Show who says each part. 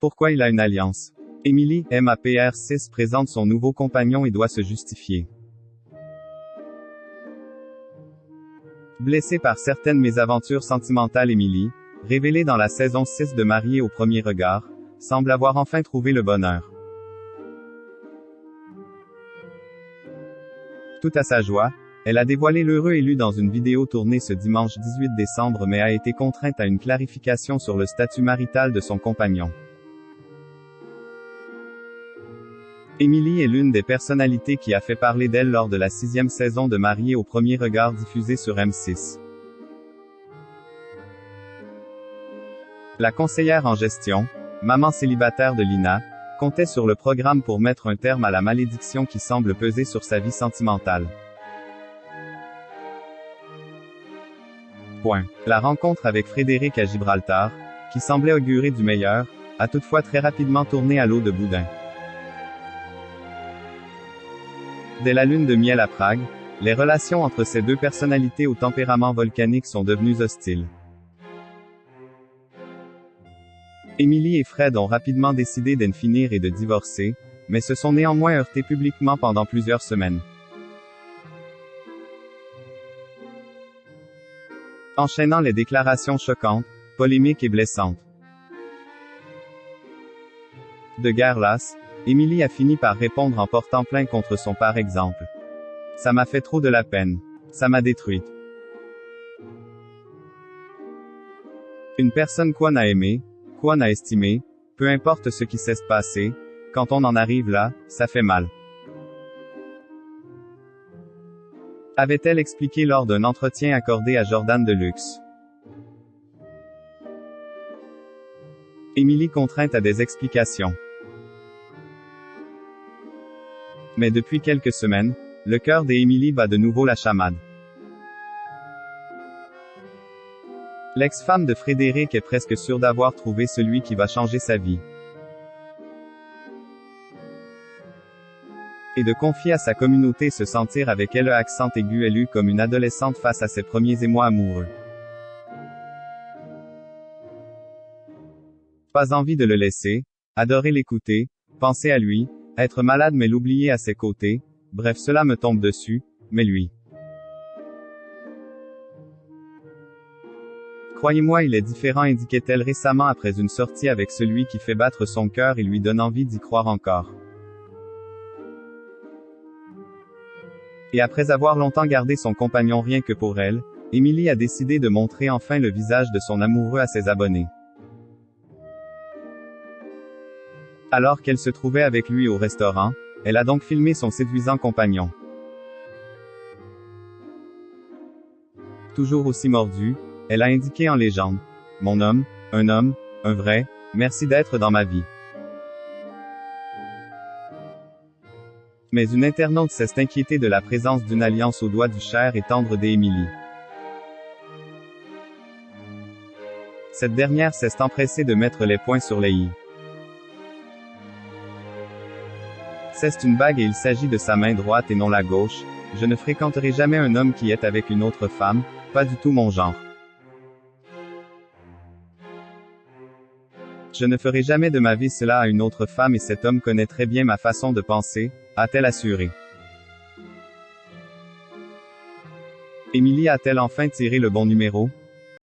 Speaker 1: Pourquoi il a une alliance? Emily, MAPR6 présente son nouveau compagnon et doit se justifier. Blessée par certaines mésaventures sentimentales, Emily, révélée dans la saison 6 de Mariée au premier regard, semble avoir enfin trouvé le bonheur. Tout à sa joie, elle a dévoilé l'heureux élu dans une vidéo tournée ce dimanche 18 décembre mais a été contrainte à une clarification sur le statut marital de son compagnon. Emily est l'une des personnalités qui a fait parler d'elle lors de la 6e saison de Mariée au premier regard diffusée sur M6. La conseillère en gestion, maman célibataire de Lina, comptait sur le programme pour mettre un terme à la malédiction qui semble peser sur sa vie sentimentale. La rencontre avec Frédéric à Gibraltar, qui semblait augurer du meilleur, a toutefois très rapidement tourné à l'eau de boudin. Dès la lune de miel à Prague, les relations entre ces deux personnalités au tempérament volcanique sont devenues hostiles. Emily et Fred ont rapidement décidé d'en finir et de divorcer, mais se sont néanmoins heurtés publiquement pendant plusieurs semaines. Enchaînant les déclarations choquantes, polémiques et blessantes. De guerre lasse, Emily a fini par répondre en portant plainte contre son par exemple. Ça m'a fait trop de la peine. Ça m'a détruite. Une personne qu'on a aimée, qu'on a estimée, peu importe ce qui s'est passé, quand on en arrive là, ça fait mal. Avait-elle expliqué lors d'un entretien accordé à Jordan Deluxe. Emily contrainte à des explications. Mais depuis quelques semaines, le cœur d'Emily bat de nouveau la chamade. L'ex-femme de Frédéric est presque sûre d'avoir trouvé celui qui va changer sa vie. Et de confier à sa communauté se sentir avec elle accent aigu élu comme une adolescente face à ses premiers émois amoureux. Pas envie de le laisser, adorer l'écouter, penser à lui, être malade mais l'oublier à ses côtés, bref cela me tombe dessus, mais lui. Croyez-moi il est différent indiquait-elle récemment après une sortie avec celui qui fait battre son cœur et lui donne envie d'y croire encore. Et après avoir longtemps gardé son compagnon rien que pour elle, Emily a décidé de montrer enfin le visage de son amoureux à ses abonnés. Alors qu'elle se trouvait avec lui au restaurant, elle a donc filmé son séduisant compagnon. Toujours aussi mordu, elle a indiqué en légende. Mon homme, un vrai, merci d'être dans ma vie. Mais une internaute s'est inquiétée de la présence d'une alliance au doigt du cher et tendre d'Emily. Cette dernière s'est empressée de mettre les points sur les i. C'est une bague et il s'agit de sa main droite et non la gauche. Je ne fréquenterai jamais un homme qui est avec une autre femme, pas du tout mon genre. Je ne ferai jamais de ma vie cela à une autre femme et cet homme connaît très bien ma façon de penser, a-t-elle assuré. Emily a-t-elle enfin tiré le bon numéro?